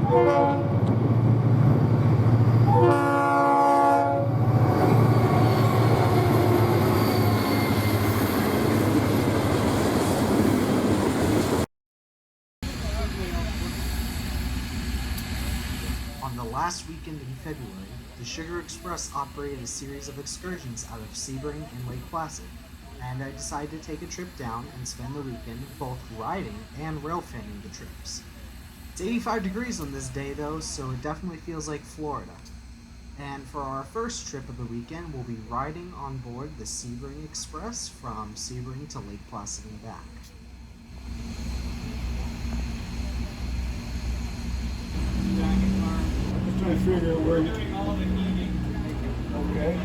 On the last weekend in February, the Sugar Express operated a series of excursions out of Sebring and Lake Placid, and I decided to take a trip down and spend the weekend both riding and railfanning the trips. It's 85 degrees on this day though, so it definitely feels like Florida. And for our first trip of the weekend, we'll be riding on board the Sebring Express from Sebring to Lake Placid and back. Okay.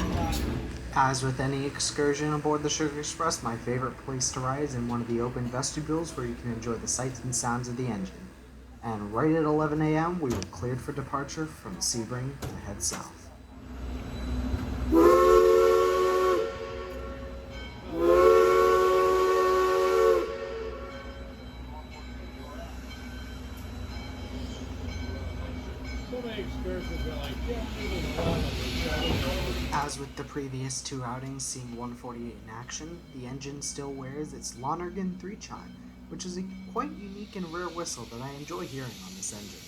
As with any excursion aboard the Sugar Express, my favorite place to ride is in one of the open vestibules where you can enjoy the sights and sounds of the engine. And right at 11 a.m., we were cleared for departure from Sebring to head south. As with the previous two outings seeing 148 in action, the engine still wears its Lonergan 3 chime, which is a quite unique and rare whistle that I enjoy hearing on this engine.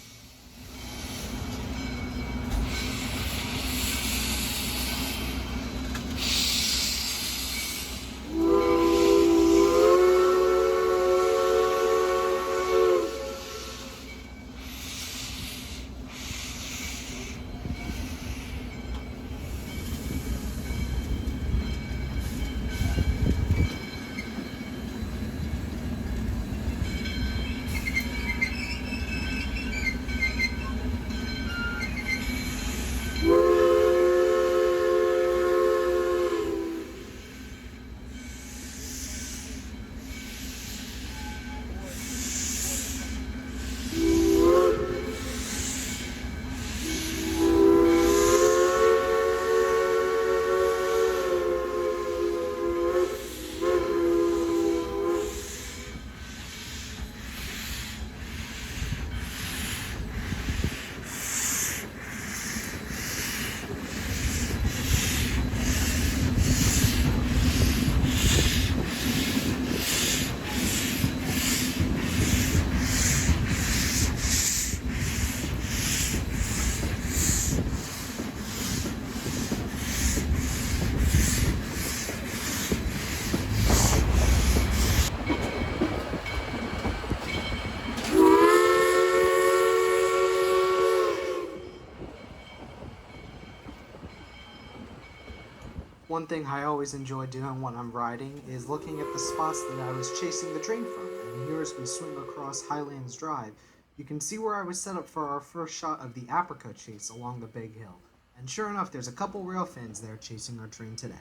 One thing I always enjoy doing when I'm riding is looking at the spots that I was chasing the train from, and here as we swing across Highlands Drive, you can see where I was set up for our first shot of the apricot chase along the big hill. And sure enough, there's a couple rail fans there chasing our train today.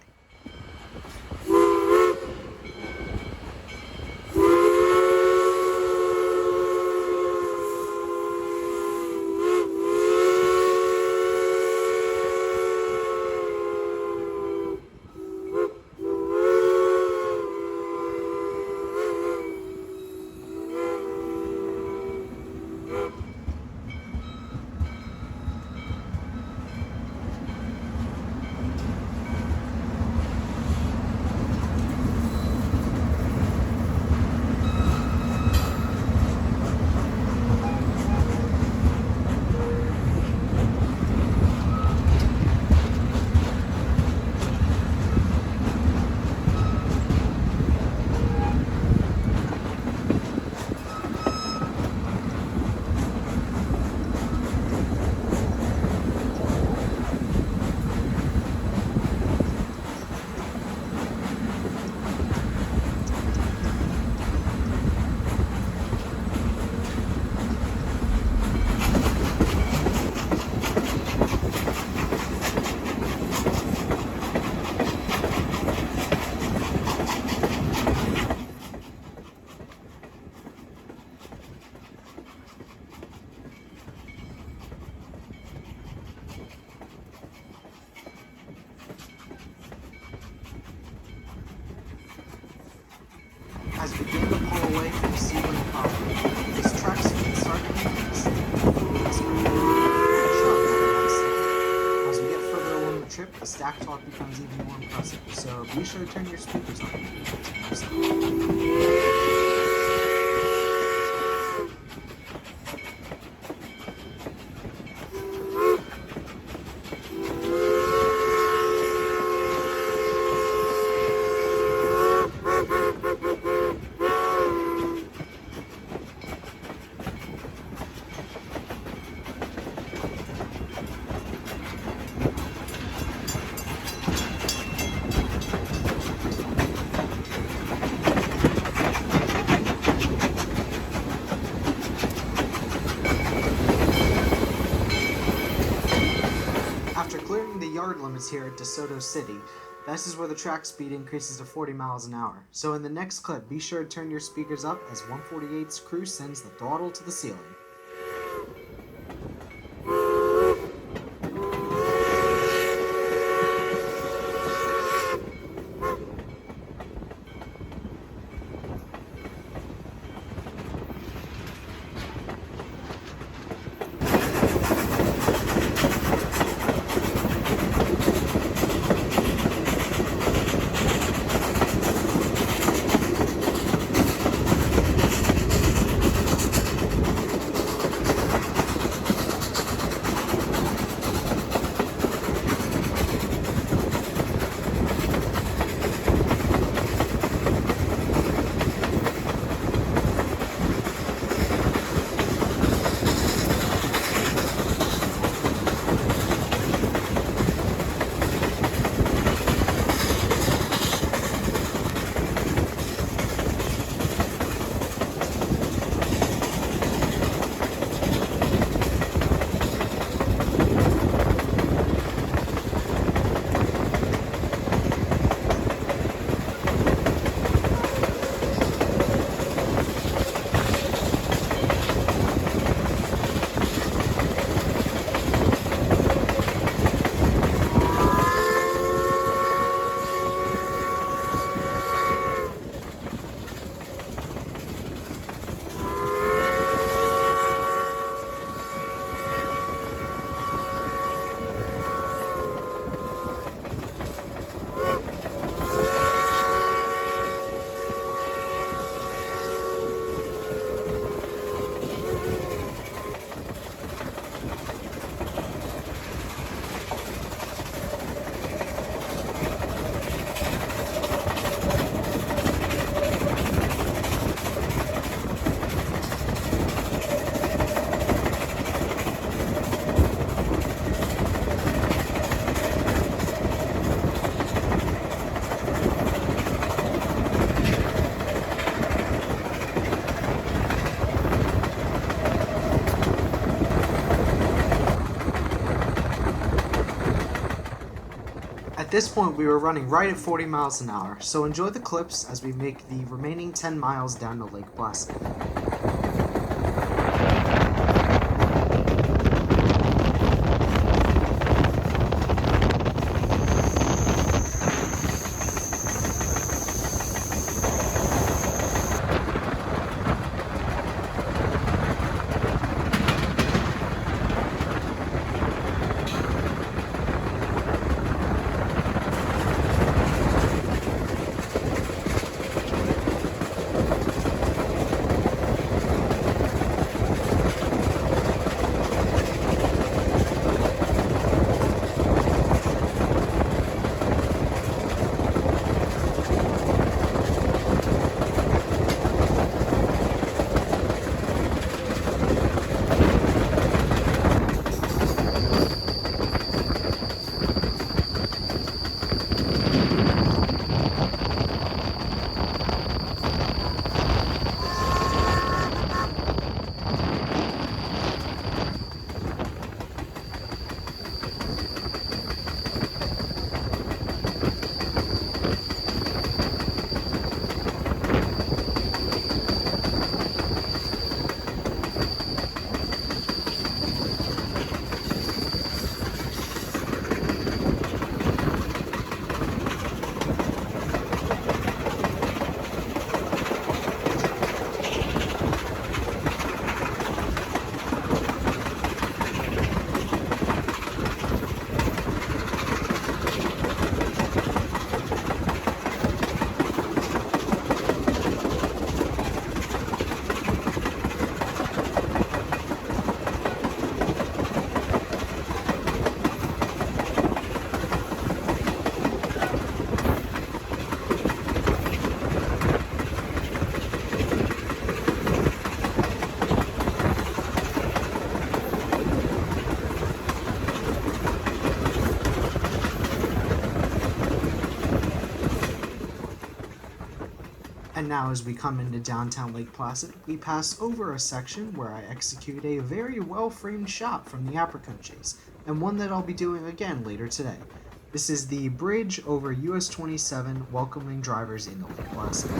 stack talk becomes even more impressive, so be sure to turn your speakers on and check yourself. After clearing the yard limits here at DeSoto City, this is where the track speed increases to 40 miles an hour. So in the next clip, be sure to turn your speakers up as 148's crew sends the throttle to the ceiling. At this point, we were running right at 40 miles an hour, so enjoy the clips as we make the remaining 10 miles down to Lake Placid. And now as we come into downtown Lake Placid, we pass over a section where I execute a very well-framed shot from the apricot chase, and one that I'll be doing again later today. This is the bridge over US 27 welcoming drivers into Lake Placid.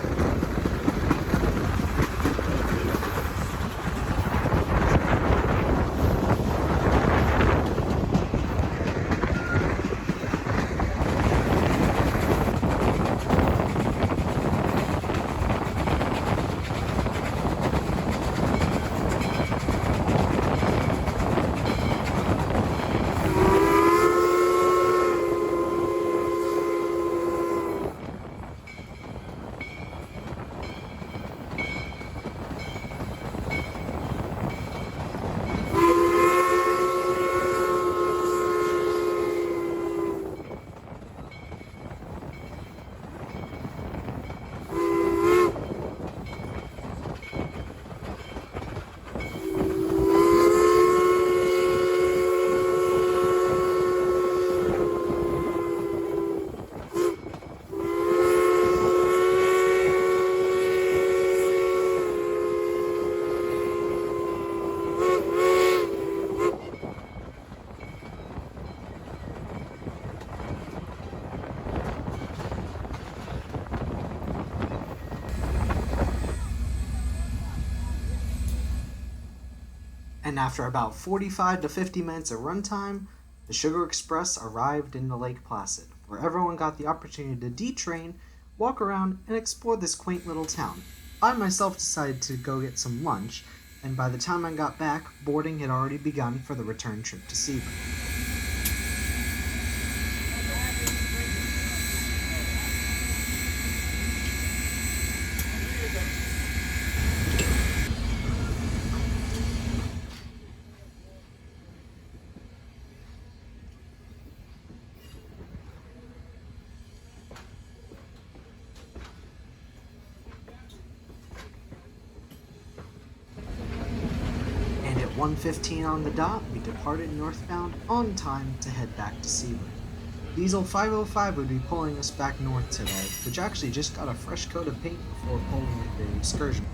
And after about 45 to 50 minutes of runtime, the Sugar Express arrived into Lake Placid, where everyone got the opportunity to detrain, walk around, and explore this quaint little town. I myself decided to go get some lunch, and by the time I got back, boarding had already begun for the return trip to Sebring. And at 1:15 on the dot, we departed northbound on time to head back to Sebring. Diesel 505 would be pulling us back north today, which actually just got a fresh coat of paint before pulling the excursion.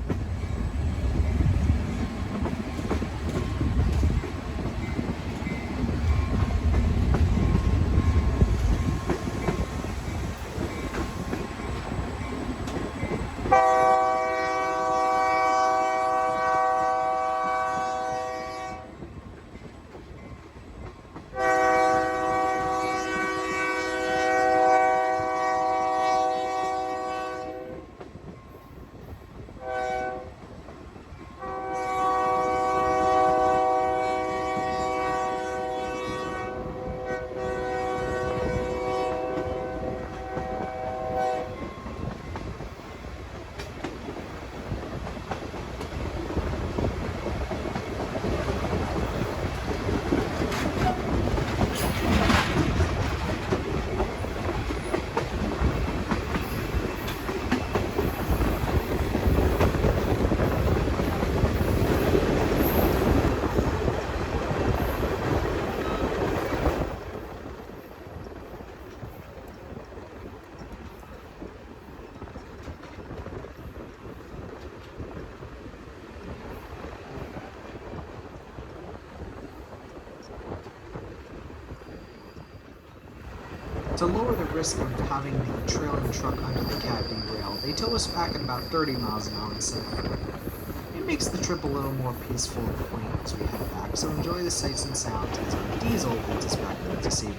To lower the risk of having the trailing truck under the cab derail, they tow us back at about 30 miles an hour instead of 40. It makes the trip a little more peaceful and quaint as we head back, so enjoy the sights and sounds as our diesel leads us back into Sebring.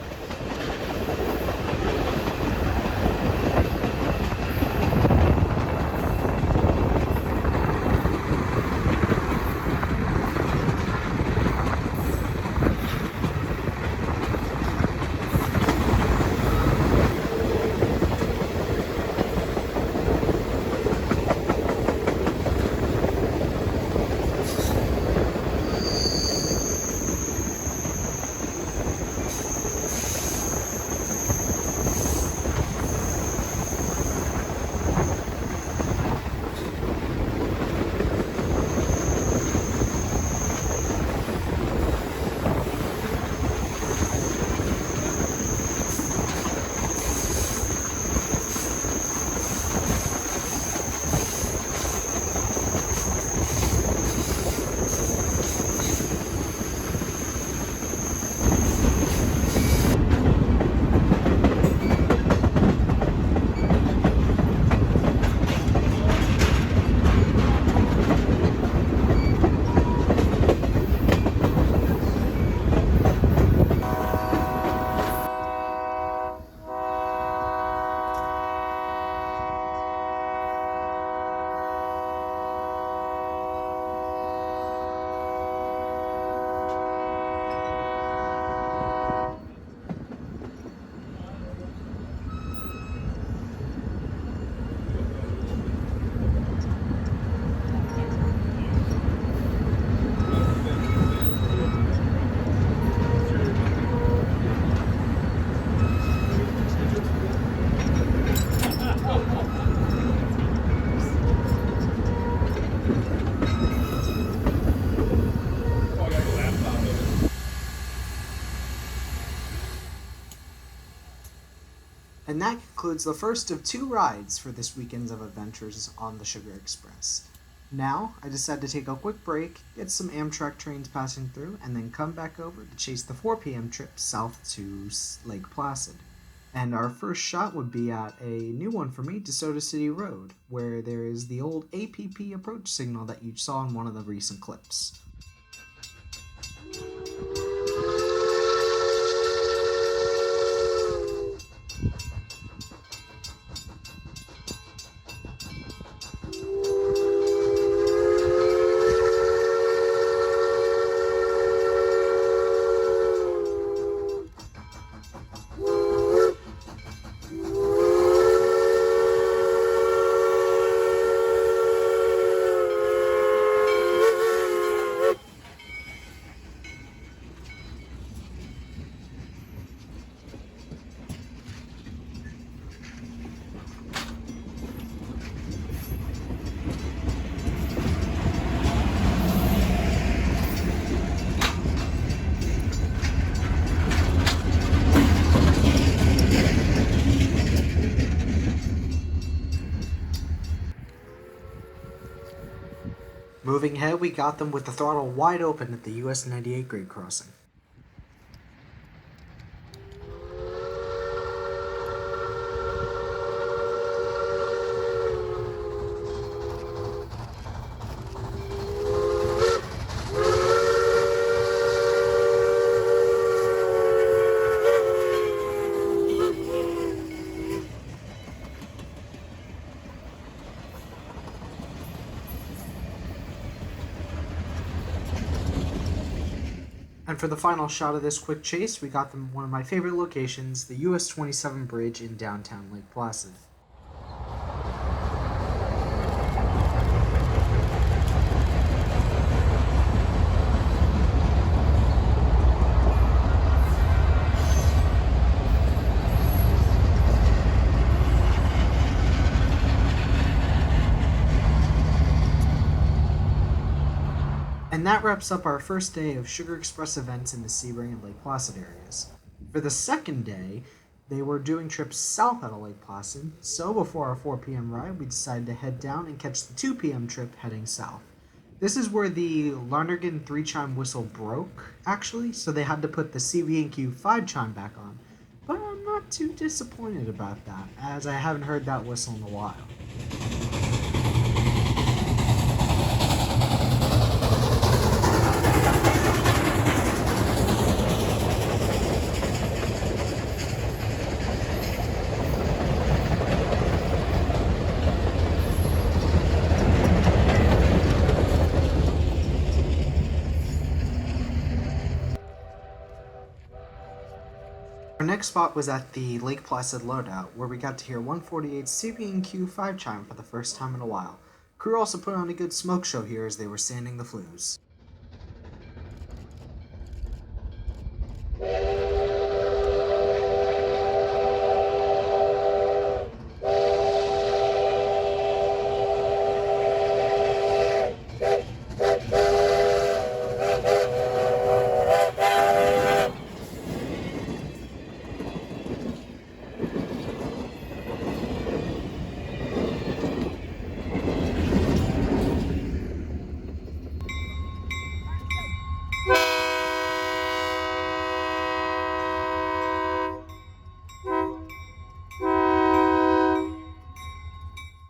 And that concludes the first of 2 rides for this weekend's of adventures on the Sugar Express. Now, I decided to take a quick break, get some Amtrak trains passing through, and then come back over to chase the 4 p.m. trip south to Lake Placid. And our first shot would be at a new one for me, DeSoto City Road, where there is the old APP approach signal that you saw in one of the recent clips. Moving ahead, we got them with the throttle wide open at the US 98 grade crossing. And for the final shot of this quick chase, we got them one of my favorite locations, the US 27 bridge in downtown Lake Placid. And that wraps up our first day of Sugar Express events in the Sebring and Lake Placid areas. For the second day, they were doing trips south out of Lake Placid, so before our 4 p.m. ride, we decided to head down and catch the 2 p.m. trip heading south. This is where the Larnagin 3-chime whistle broke, actually, so they had to put the CV&Q 5-chime back on. But I'm not too disappointed about that, as I haven't heard that whistle in a while. Our next spot was at the Lake Placid loadout, where we got to hear 148's CV&Q 5-chime for the first time in a while. Crew also put on a good smoke show here as they were sanding the flues.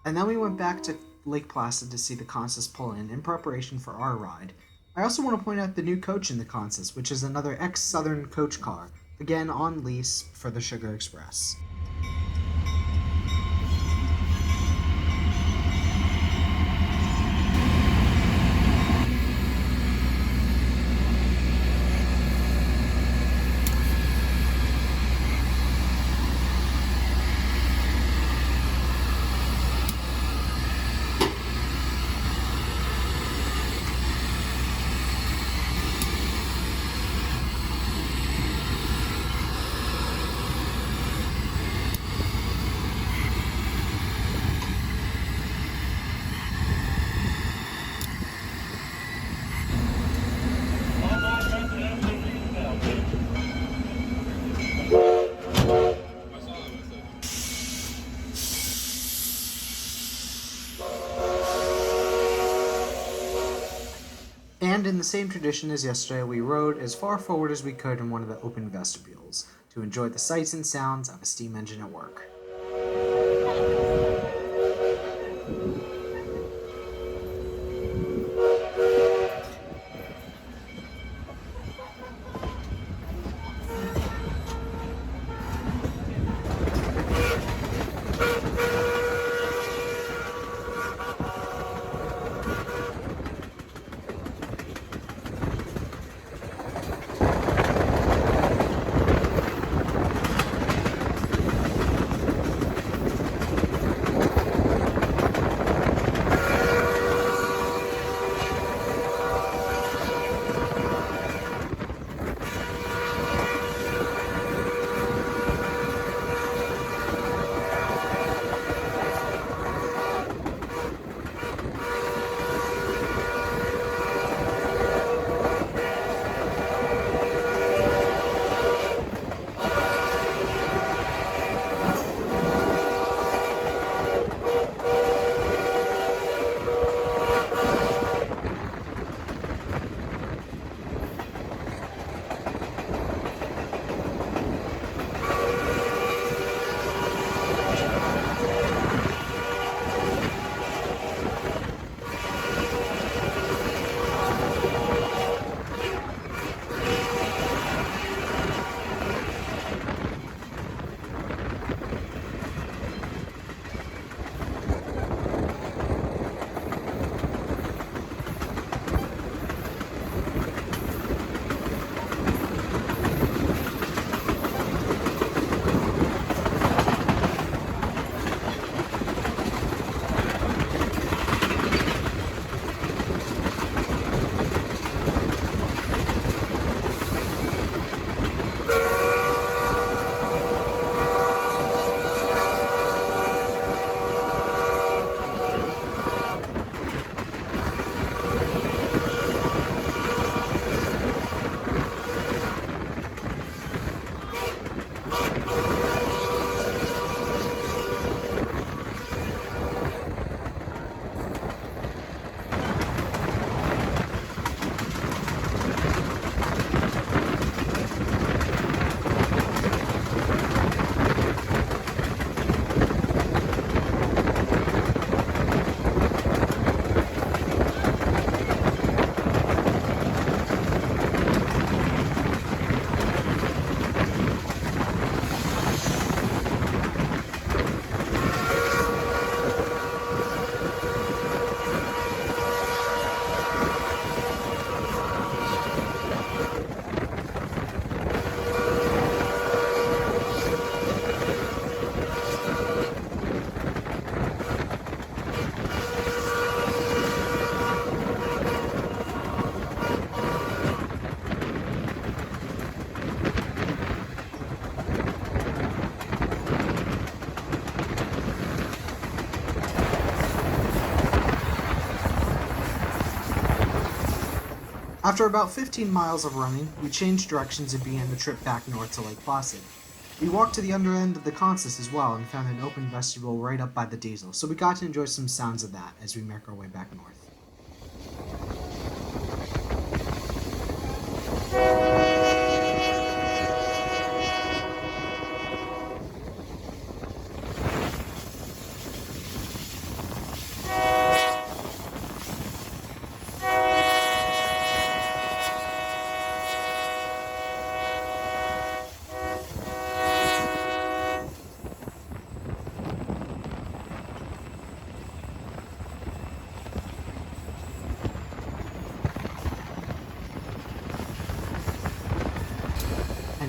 And then we went back to Lake Placid to see the consist pull in preparation for our ride. I also want to point out the new coach in the consist, which is another ex-Southern coach car, again on lease for the Sugar Express. in the same tradition as yesterday, we rode as far forward as we could in one of the open vestibules to enjoy the sights and sounds of a steam engine at work. After about 15 miles of running, we changed directions and began the trip back north to Lake Placid. We walked to the under end of the Consus as well and found an open vestibule right up by the diesel, so we got to enjoy some sounds of that as we make our way back north.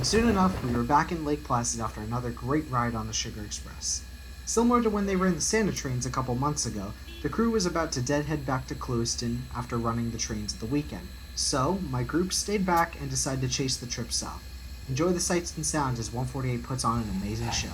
And soon enough, we were back in Lake Placid after another great ride on the Sugar Express. Similar to when they ran the Santa trains a couple months ago, the crew was about to deadhead back to Clewiston after running the trains at the weekend. So, my group stayed back and decided to chase the trip south. Enjoy the sights and sounds as 148 puts on an amazing show.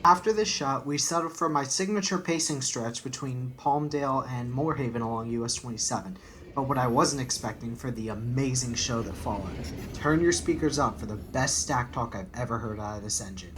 After this shot, we settled for my signature pacing stretch between Palmdale and Moorhaven along US 27, but what I wasn't expecting for the amazing show that followed. Turn your speakers up for the best stack talk I've ever heard out of this engine.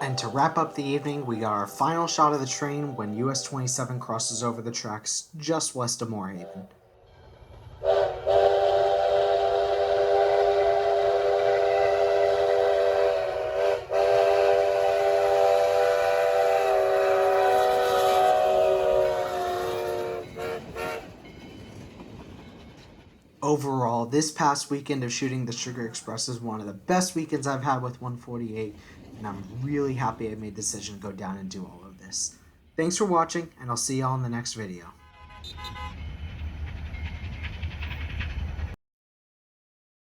And to wrap up the evening, we got our final shot of the train when US 27 crosses over the tracks just west of Moorhaven. Overall, this past weekend of shooting the Sugar Express is one of the best weekends I've had with 148, and I'm really happy I made the decision to go down and do all of this. Thanks for watching, and I'll see y'all in the next video.